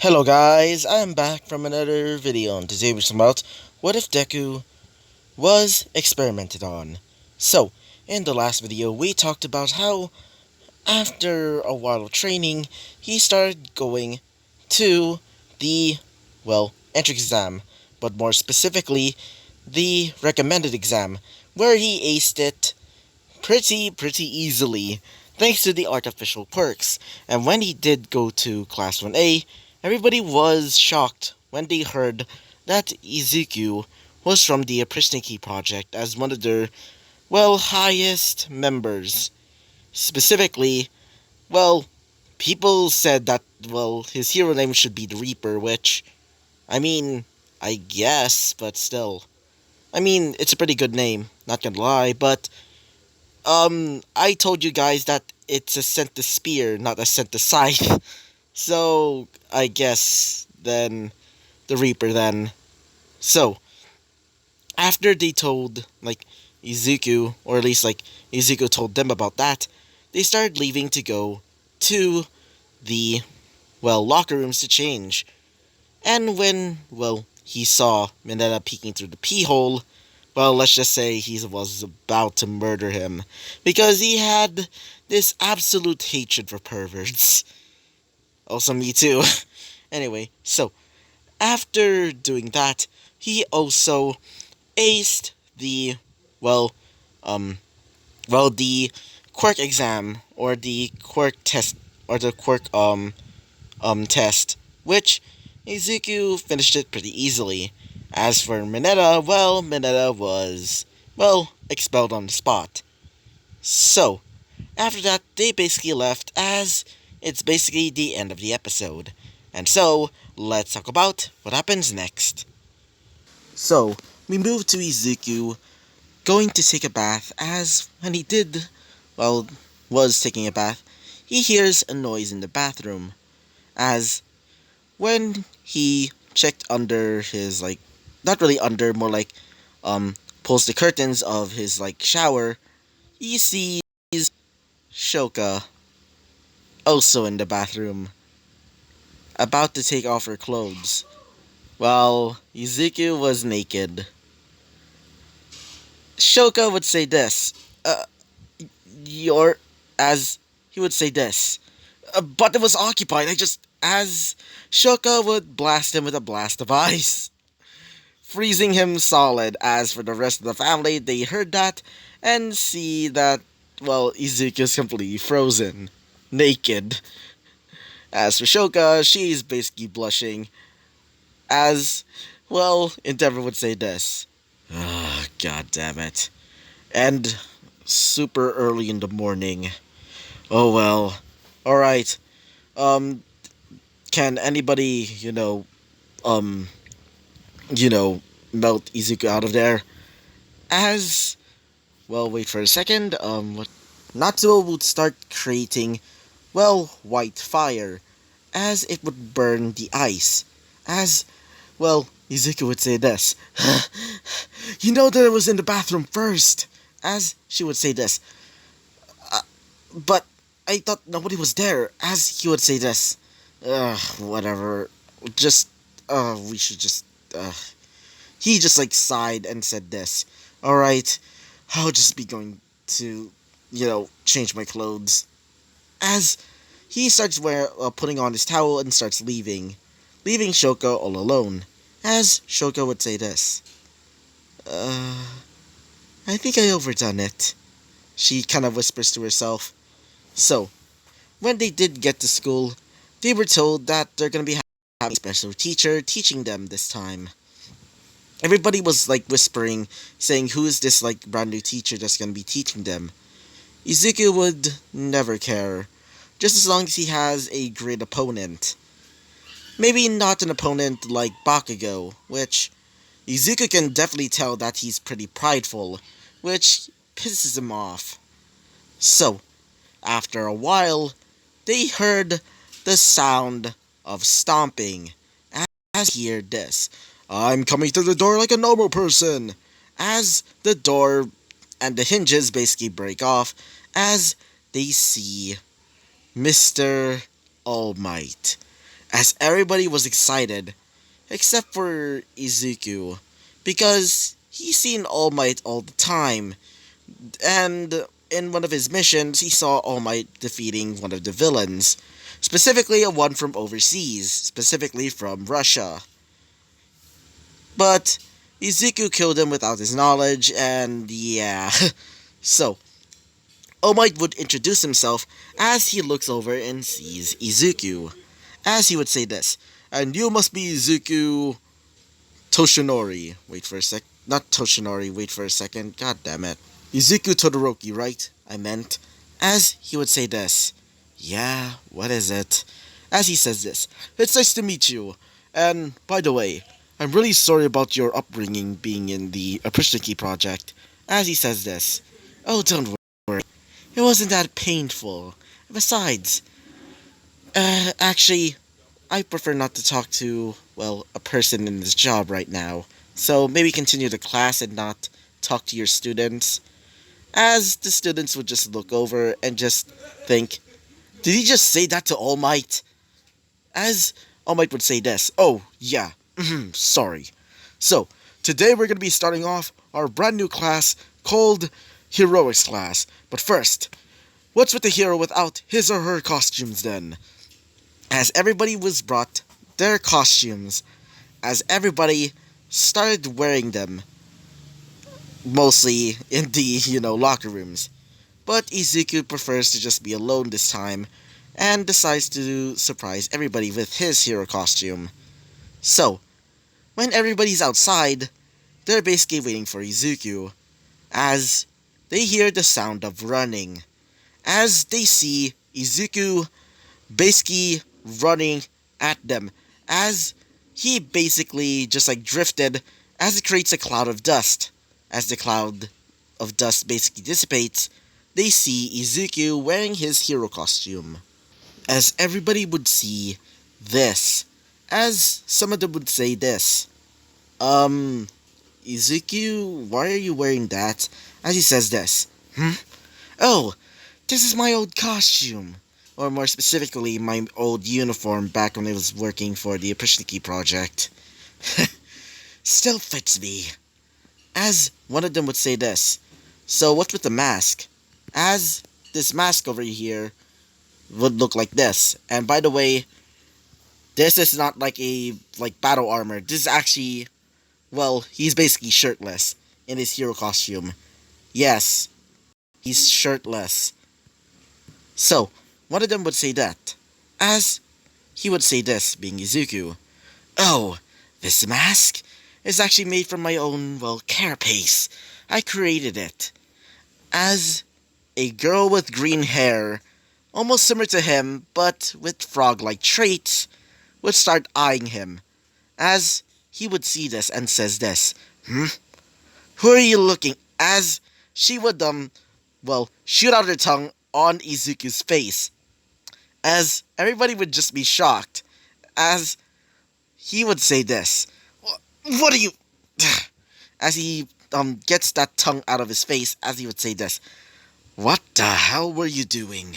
Hello guys, I'm back from another video and today we're talking about what if Deku was experimented on. So, in the last video we talked about how after a while of training he started going to the, entrance exam, but more specifically the recommended exam, where he aced it pretty easily, thanks to the artificial quirks. And when he did go to Class 1A, everybody was shocked when they heard that Izuku was from the Aprishniki project as one of their, highest members. Specifically, well, people said that, his hero name should be the Reaper, which, I mean, I guess, but still. I mean, it's a pretty good name, not gonna lie, but I told you guys that it's a scent to spear, not a scent to scythe. So, I guess, then, the Reaper then. So, after they told, Izuku, or at least, Izuku told them about that, they started leaving to go to the, locker rooms to change. And when, he saw Mineta peeking through the pee hole, let's just say he was about to murder him. Because he had this absolute hatred for perverts. Also, me too. Anyway, so, after doing that, he also aced the, well, um, the quirk exam, or the quirk test, or the quirk, test, which Izuku finished it pretty easily. As for Mineta, Mineta was, expelled on the spot. So, after that, they basically left as it's basically the end of the episode. And so, let's talk about what happens next. So, we move to Izuku going to take a bath as when he did, was taking a bath, he hears a noise in the bathroom. As when he checked under his, not really under, more pulls the curtains of his, shower, he sees Shoka also in the bathroom, about to take off her clothes, while Izuku was naked. Shoka would say this, you're, as he would say this, but it was occupied, as Shoka would blast him with a blast of ice, freezing him solid. As for the rest of the family, they heard that and see that, Izuku's completely frozen, naked. As for Shoka, she's basically blushing, as, Endeavor would say this. Ah, god damn it. And super early in the morning. Oh well. Alright. Um, can anybody, um, melt Izuku out of there? As, wait for a second, Natsuo would start creating, white fire, as it would burn the ice. As, Izuku would say this. You know that I was in the bathroom first. As she would say this. But I thought nobody was there. As he would say this. Whatever. Just, we should just, he just, sighed and said this. Alright, I'll just be going to, change my clothes. As he starts putting on his towel and starts leaving Shoko all alone. As Shoko would say this. I think I overdone it. She kind of whispers to herself. So, when they did get to school, they were told that they're gonna be having a special teacher teaching them this time. Everybody was whispering, saying who is this brand new teacher that's gonna be teaching them. Izuku would never care, just as long as he has a great opponent. Maybe not an opponent like Bakugo, which Izuku can definitely tell that he's pretty prideful, which pisses him off. So, after a while, they heard the sound of stomping. As he heard this, I'm coming through the door like a normal person. As the door and the hinges basically break off, as they see Mr. All Might. as everybody was excited, except for Izuku, because he's seen All Might all the time, and in one of his missions, he saw All Might defeating one of the villains, specifically a one from overseas, specifically from Russia. But Izuku killed him without his knowledge, and yeah. So, All Might would introduce himself as he looks over and sees Izuku, as he would say this, and you must be Izuku Toshinori. Wait for a sec. Not Toshinori, wait for a second. God damn it. Izuku Todoroki, right? I meant. As he would say this. Yeah, what is it? As he says this. It's nice to meet you. And, by the way, I'm really sorry about your upbringing being in the Appreciation project. As he says this. Oh, don't worry. It wasn't that painful. Besides, actually, I prefer not to talk to, well, a person in this job right now. So maybe continue the class and not talk to your students. As the students would just look over and just think, did he just say that to All Might? As All Might would say this, oh, yeah, sorry. So, today we're going to be starting off our brand new class called Heroics class. But first, what's with the hero without his or her costumes then? As everybody was brought their costumes, as everybody started wearing them, mostly in the, locker rooms. But Izuku prefers to just be alone this time, and decides to surprise everybody with his hero costume. So, when everybody's outside, they're basically waiting for Izuku, as they hear the sound of running, as they see Izuku basically running at them, as he basically just drifted, as it creates a cloud of dust. As the cloud of dust basically dissipates, they see Izuku wearing his hero costume. As everybody would see this, as some of them would say this, Izuku, why are you wearing that? As he says this, oh, this is my old costume. Or more specifically, my old uniform back when I was working for the Appreciation project. Still fits me. As one of them would say this, so what's with the mask? As this mask over here would look like this. And by the way, this is not a battle armor. This is actually, well, he's basically shirtless in his hero costume. Yes, he's shirtless. So, one of them would say that, as he would say this, being Izuku. Oh, this mask is actually made from my own, carapace. I created it. As a girl with green hair, almost similar to him, but with frog-like traits, would start eyeing him, as he would see this and says this, Who are you looking? As she would, shoot out her tongue on Izuku's face, as everybody would just be shocked, as he would say this, What are you... As he, gets that tongue out of his face, as he would say this, What the hell were you doing?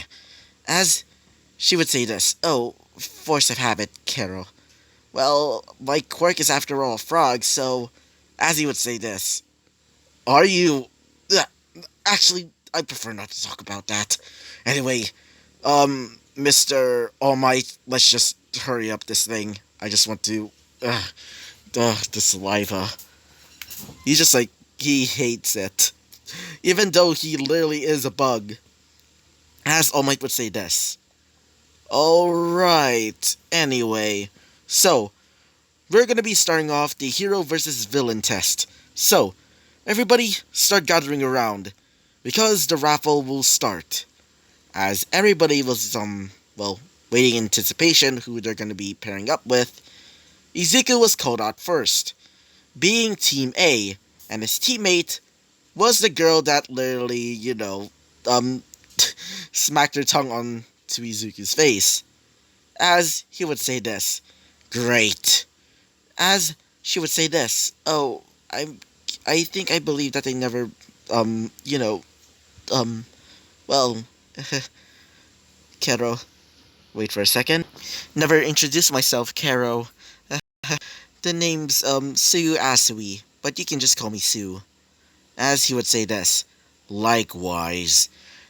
As she would say this, Oh, force of habit, Carol. Well, my quirk is after all a frog, so... As he would say this, Are you... Actually, I prefer not to talk about that. Anyway, Mr. All Might, let's just hurry up this thing. I just want to... the saliva. He's just he hates it. Even though he literally is a bug. As All Might would say this. Alright, anyway. So, we're gonna be starting off the hero versus villain test. So, everybody start gathering around, because the raffle will start. As everybody was, waiting in anticipation who they're gonna be pairing up with, Izuku was called out first, being Team A, and his teammate was the girl that literally, smacked her tongue on to Izuku's face. As he would say this, Great. As she would say this, Oh, I think I believe that I never, well, Kero. Wait for a second. Never introduced myself, Karo. The name's, Sue Asui, but you can just call me Sue. As he would say this. Likewise,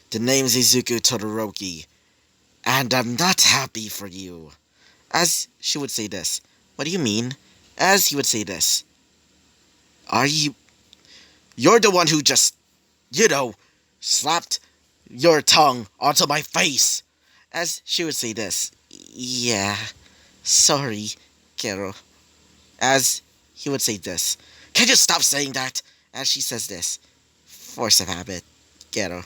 the name's Izuku Todoroki, and I'm not happy for you. As she would say this. What do you mean? As he would say this. Are you... You're the one who just, slapped your tongue onto my face. As she would say this. Yeah, sorry, Kero. As he would say this. Can you stop saying that? As she says this. Force of habit, Kero.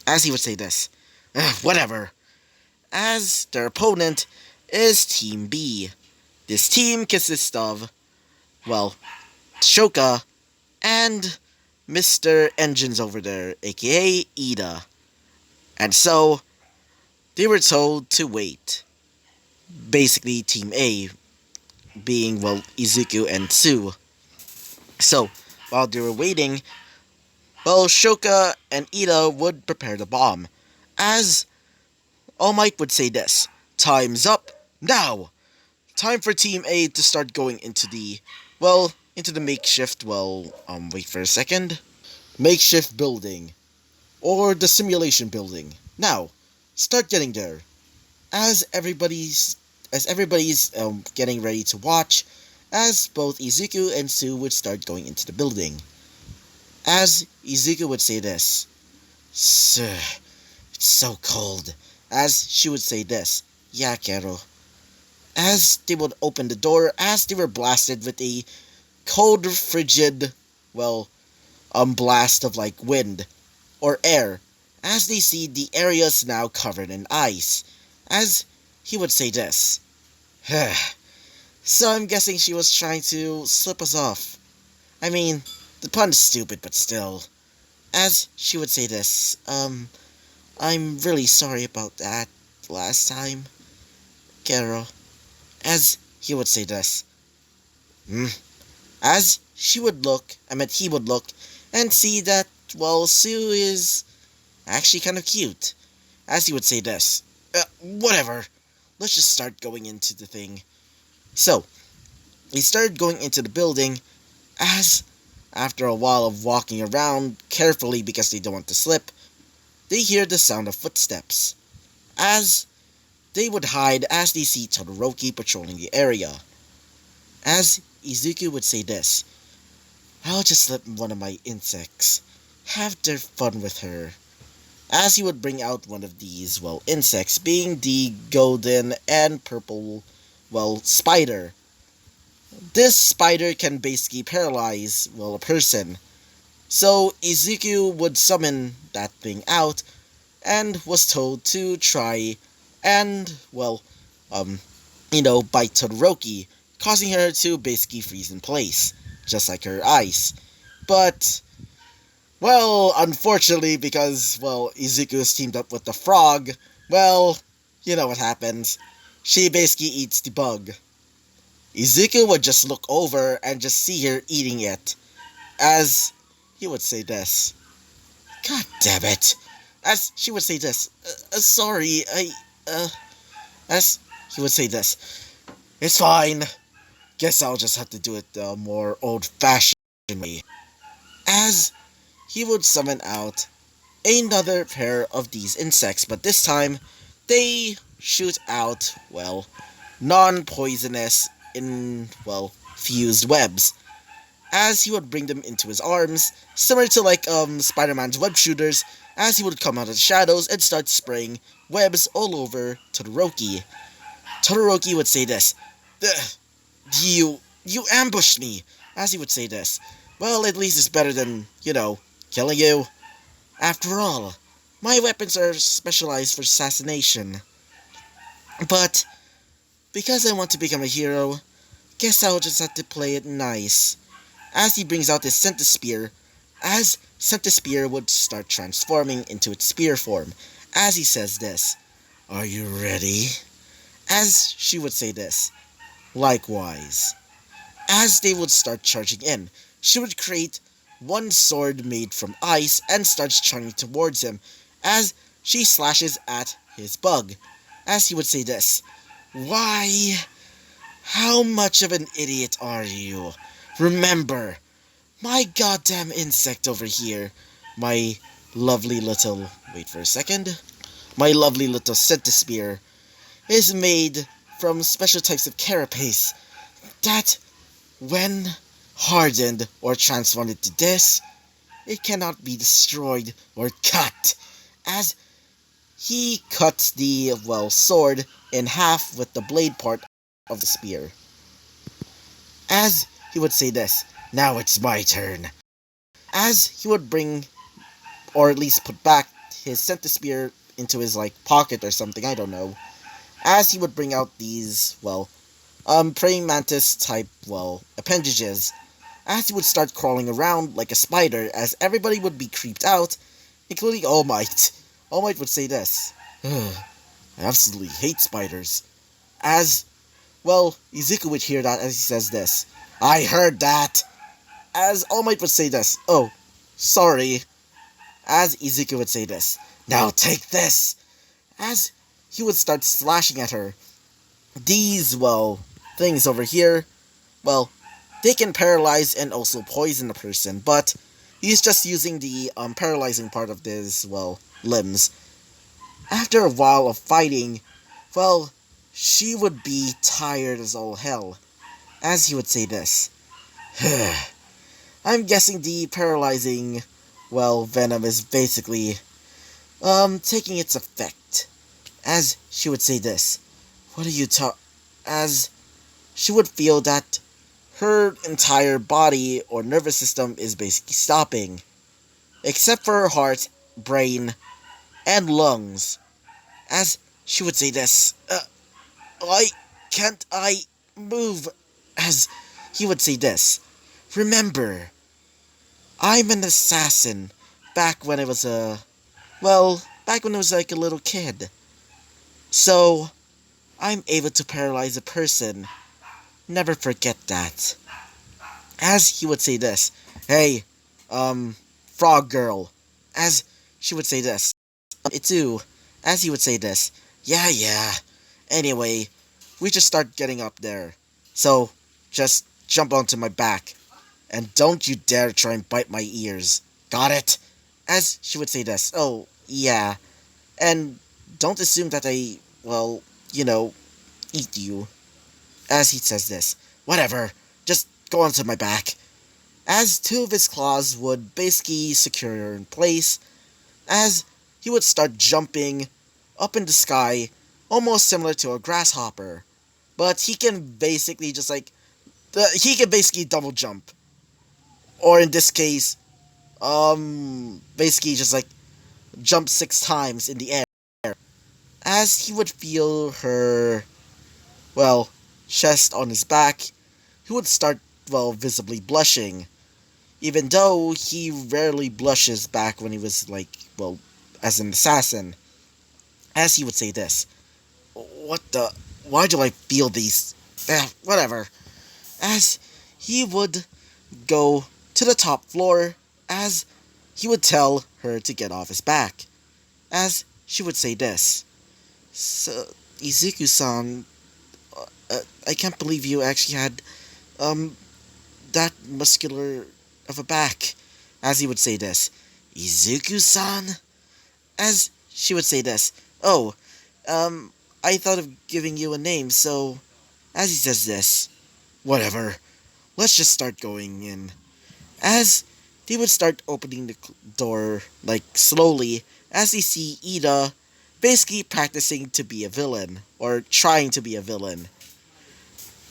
As he would say this. Whatever. As their opponent is Team B. This team consists of, well, Shoka and Mr. Engines over there, aka Ida. And so, they were told to wait. Basically, Team A being, well, Izuku and Tsu. So, while they were waiting, well, Shoka and Ida would prepare the bomb. As All Might would say this, time's up, now! Time for Team A to start going into the, into the makeshift, wait for a second. Makeshift building. Or the simulation building. Now, start getting there. As everybody's getting ready to watch, as both Izuku and Tsu would start going into the building. As Izuku would say this, Sir, it's so cold. As she would say this, yeah, Kero. As they would open the door, as they were blasted with a cold, frigid, blast of wind or air, as they see the areas now covered in ice. As he would say this, so I'm guessing she was trying to slip us off. I mean, the pun's stupid, but still. As she would say this, I'm really sorry about that last time, Kero. As he would say this. As he would look and see that, Sue is actually kind of cute. As he would say this. Whatever. Let's just start going into the thing. So, they started going into the building as, after a while of walking around carefully because they don't want to slip, they hear the sound of footsteps. As they would hide as they see Todoroki patrolling the area. As Izuku would say this, I'll just slip one of my insects. Have their fun with her. As he would bring out one of these, insects, being the golden and purple, spider. This spider can basically paralyze, a person. So Izuku would summon that thing out, and was told to try and, bite Todoroki, causing her to basically freeze in place, just like her ice. But, unfortunately, because, Izuku's teamed up with the frog, you know what happens. She basically eats the bug. Izuku would just look over and just see her eating it, as he would say this. God damn it. As she would say this. Sorry, as he would say this. It's fine. Guess I'll just have to do it the more old-fashioned way. As he would summon out another pair of these insects, but this time, they shoot out, non-poisonous, fused webs. As he would bring them into his arms, similar to Spider-Man's web shooters, as he would come out of the shadows and start spraying webs all over Todoroki. Todoroki would say this, You ambushed me, as he would say this. Well, at least it's better than, killing you. After all, my weapons are specialized for assassination. But, because I want to become a hero, guess I'll just have to play it nice. As he brings out his Centispear, as Centispear would start transforming into its spear form, as he says this, Are you ready? As she would say this, Likewise. As they would start charging in, she would create one sword made from ice and starts charging towards him as she slashes at his bug. as he would say this. Why? How much of an idiot are you? Remember, my goddamn insect over here, my lovely little, wait for a second, my lovely little centispear, is made from special types of carapace that, when hardened or transformed into this, it cannot be destroyed or cut, as he cuts the, sword in half with the blade part of the spear. As he would say this, now it's my turn. As he would bring, or at least put back, his centispear into his, pocket or something, I don't know. As he would bring out these, praying mantis type, appendages. As he would start crawling around like a spider, as everybody would be creeped out, including All Might. All Might would say this. I absolutely hate spiders. As, Izuku would hear that as he says this. I heard that! As All Might would say this. Oh, sorry. As Izuku would say this. Now take this! As he would start slashing at her. These, things over here, they can paralyze and also poison a person, but he's just using the paralyzing part of his, limbs. After a while of fighting, she would be tired as all hell, as he would say this. I'm guessing the paralyzing, venom is basically, taking its effect, as she would say this. What are you as she would feel that her entire body or nervous system is basically stopping, except for her heart, brain, and lungs, as she would say this. Why can't I move? As he would say this. Remember, I'm an assassin back when I was back when I was like a little kid. So, I'm able to paralyze a person. Never forget that. As he would say this. Hey, frog girl. As she would say this. Itsu. As he would say this. Yeah. Anyway, we just start getting up there. So, just jump onto my back. And don't you dare try and bite my ears. Got it? As she would say this. Oh, yeah. And don't assume that I, eat you. As he says this. Whatever. Just go onto my back. As two of his claws would basically secure her in place. As he would start jumping up in the sky, almost similar to a grasshopper. But he can basically just he can basically double jump. Or in this case, basically just jump 6 times in the air. As he would feel her, chest on his back, he would start, visibly blushing. Even though he rarely blushes back when he was, as an assassin. As he would say this. What the? Why do I feel these? Whatever. As he would go to the top floor, as he would tell her to get off his back. As she would say this. So, Izuku-san, I can't believe you actually had, that muscular of a back. As he would say this. Izuku-san? As she would say this. Oh, I thought of giving you a name, so... As he says this. Whatever. Let's just start going in. As they would start opening the door, slowly, as they see Ida basically practicing to be a villain, or trying to be a villain.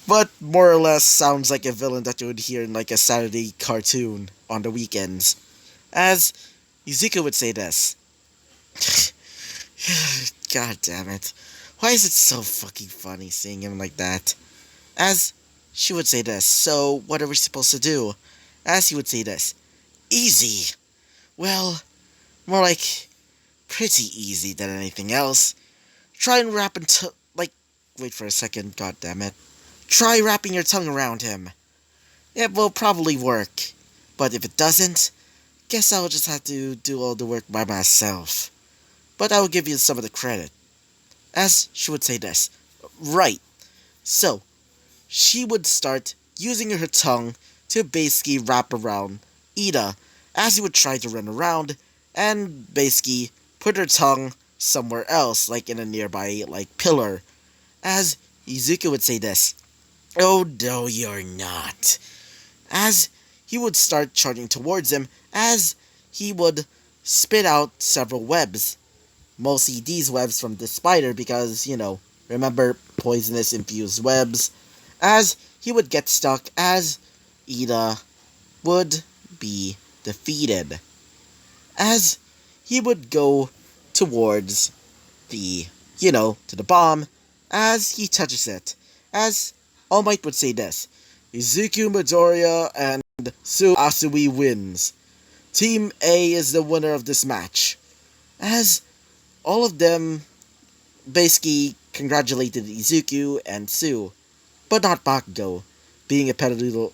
But more or less sounds like a villain that you would hear in a Saturday cartoon on the weekends. As Izuku would say this. God damn it. Why is it so fucking funny seeing him like that? As she would say this. So, what are we supposed to do? As he would say this. Easy. Well, more like pretty easy than anything else. Try and wrap until, wait for a second, god damn it. Try wrapping your tongue around him. It will probably work. But if it doesn't, guess I'll just have to do all the work by myself. But I will give you some of the credit. as she would say this. Right. So, she would start using her tongue to basically wrap around Ida as he would try to run around and basically put her tongue somewhere else, like in a nearby pillar. As Izuku would say this, "Oh no, you're not." As he would start charging towards him, as he would spit out several webs. Mostly these webs from the spider because, remember poisonous infused webs. As he would get stuck, as Ida would be defeated. As he would go towards the, to the bomb, as he touches it. As All Might would say this, Izuku Midoriya and Su Asui wins. Team A is the winner of this match. As all of them basically congratulated Izuku and Sue, but not Bakugo, being a petty little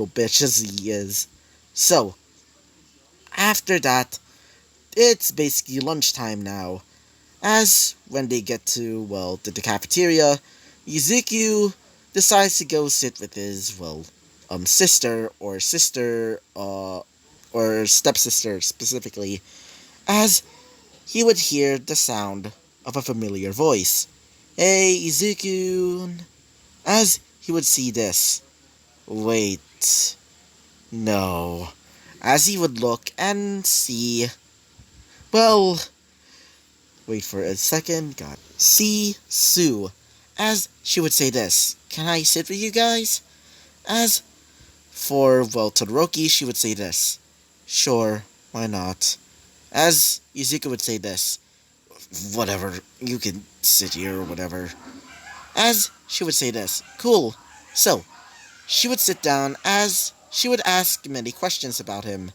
bitch as he is. So, after that, it's basically lunchtime now. As when they get to, to the cafeteria, Izuku decides to go sit with his, sister, or stepsister specifically, as he would hear the sound of a familiar voice. "Hey, Izuku," as he would see this. Wait, no. As he would look and see, well, wait for a second, God. See Sue, as she would say this. "Can I sit with you guys?" As for, Todoroki, she would say this. "Sure, why not?" As Izuku would say this. "Whatever, you can sit here or whatever." As she would say this. "Cool." So, she would sit down as she would ask many questions about him.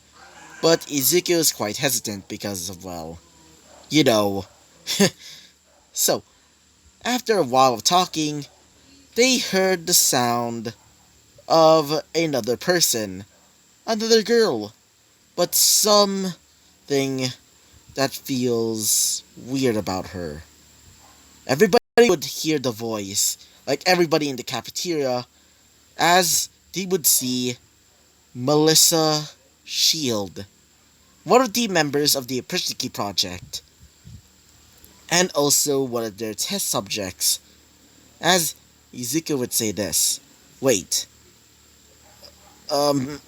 But Izuku is quite hesitant because of, you know. So, after a while of talking, they heard the sound of another person, another girl, but something that feels weird about her. Everybody would hear the voice, like everybody in the cafeteria, as they would see Melissa Shield, one of the members of the Apricity Project, and also one of their test subjects, as Izuku would say this. Wait, um,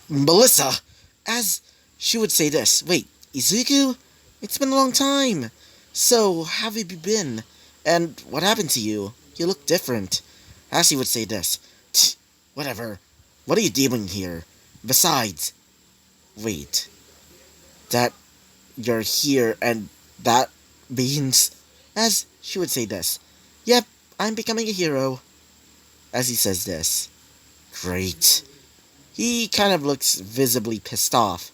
Melissa, as she would say this. Wait, Izuku? It's been a long time. So, how have you been? And what happened to you? You look different. As he would say this. "Tch, whatever. What are you doing here? Besides, wait, that you're here and that means..." As she would say this. "Yep, I'm becoming a hero." As he says this. Great. He kind of looks visibly pissed off.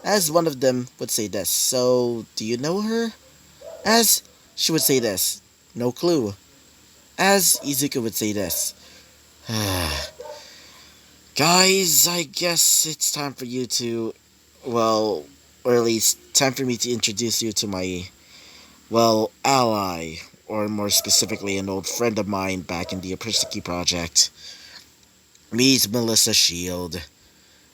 As one of them would say this. "So, do you know her?" As she would say this. "No clue." As Izuku would say this. "Guys, I guess it's time for you to, or at least time for me to introduce you to my, ally, or more specifically, an old friend of mine back in the Apricity Project. Meet Melissa Shield."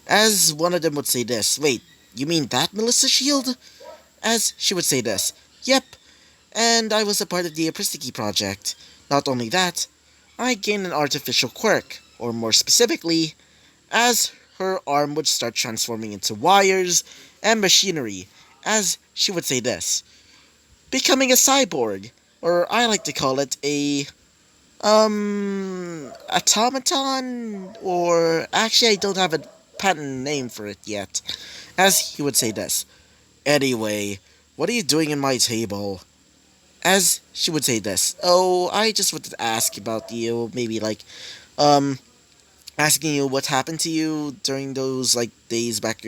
As one of them would say this. Wait, you mean that Melissa Shield? As she would say this. "Yep, and I was a part of the Apricity Project. Not only that, I gained an artificial quirk, or more specifically, as her arm would start transforming into wires and machinery, as she would say this. Becoming a cyborg, or I like to call it a, automaton, or actually I don't have a patent name for it yet." As he would say this. "Anyway, what are you doing in my table?" As she would say this. "Oh, I just wanted to ask about you, maybe um, asking you what happened to you during those, days back,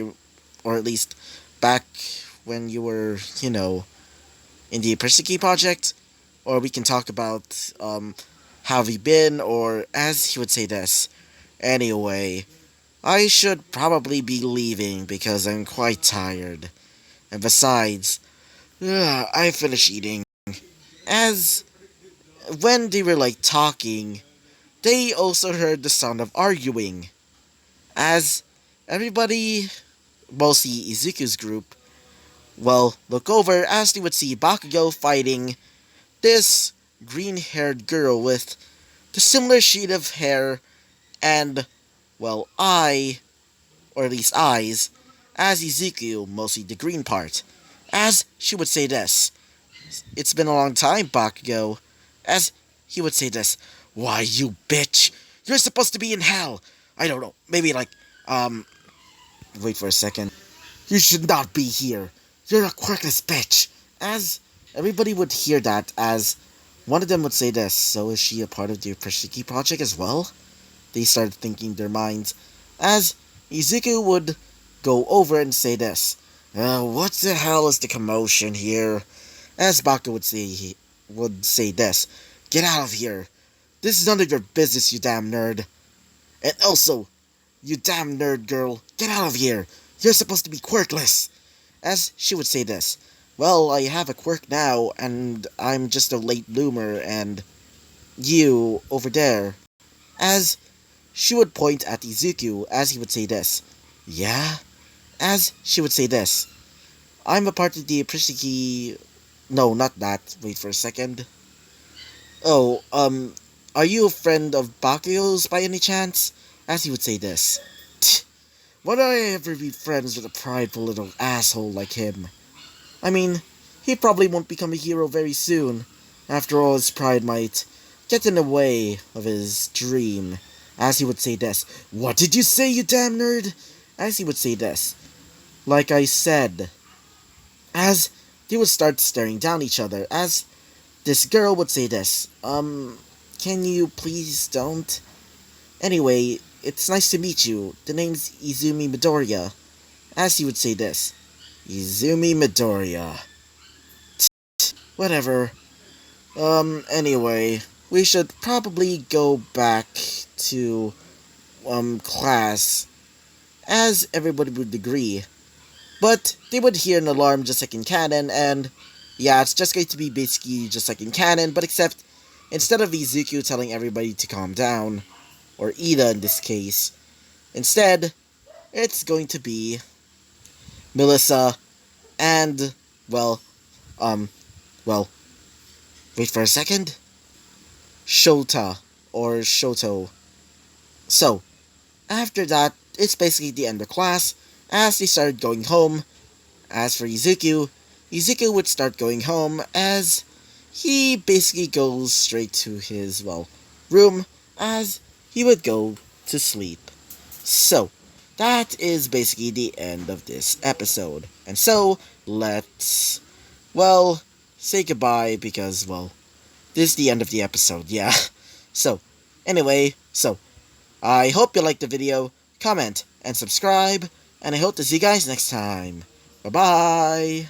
or at least back when you were, in the Persiki project. Or we can talk about, how have you been, or," as he would say this. "Anyway, I should probably be leaving because I'm quite tired. And besides, I finished eating." as when they were like talking, they also heard the sound of arguing. As everybody, mostly Izuku's group, well, look over as they would see Bakugo fighting this green-haired girl with the similar shade of hair and, well, or at least eyes, as Izuku, mostly the green part. As she would say this, "It's been a long time, Bakugo." As he would say this, "Why, you bitch, you're supposed to be in hell." I don't know, maybe like, wait for a second. "You should not be here. You're a quirkless bitch." As everybody would hear that, as one of them would say this, "So is she a part of the Prashiki project as well?" They started thinking their minds, as Izuku would go over and say this, "What the hell is the commotion here?" As Baka would say this, "Get out of here. This is none of your business, you damn nerd. And also, you damn nerd girl, get out of here. You're supposed to be quirkless." As she would say this, "Well, I have a quirk now, and I'm just a late bloomer, and you over there." As she would point at Izuku, as he would say this, "Yeah?" As she would say this, "I'm a part of the Prishiki..." No, not that. Wait for a second. "Oh, are you a friend of Bakugo's by any chance?" As he would say this, "Why do I ever be friends with a prideful little asshole like him? I mean, he probably won't become a hero very soon. After all, his pride might get in the way of his dream." As he would say this, "What did you say, you damn nerd?" As he would say this, "Like I said." As they would start staring down each other, as this girl would say this, "Can you please don't? Anyway, it's nice to meet you. The name's Izumi Midoriya." As he would say this, "Izumi Midoriya. Whatever. Anyway, we should probably go back to, class." As everybody would agree. But they would hear an alarm just like in canon, and yeah, it's just going to be basically just like in canon, but except instead of Izuku telling everybody to calm down, or Ida in this case, instead, it's going to be Melissa and, well, um, well, wait for a second, Shota, or Shoto. So, after that, it's basically the end of class, as they started going home. As for Izuku, Izuku would start going home, as he basically goes straight to his, well, room, as he would go to sleep. So, that is basically the end of this episode. And so, let's, well, say goodbye, because, well, this is the end of the episode, yeah. So, anyway, I hope you liked the video, comment, and subscribe, and I hope to see you guys next time. Bye-bye!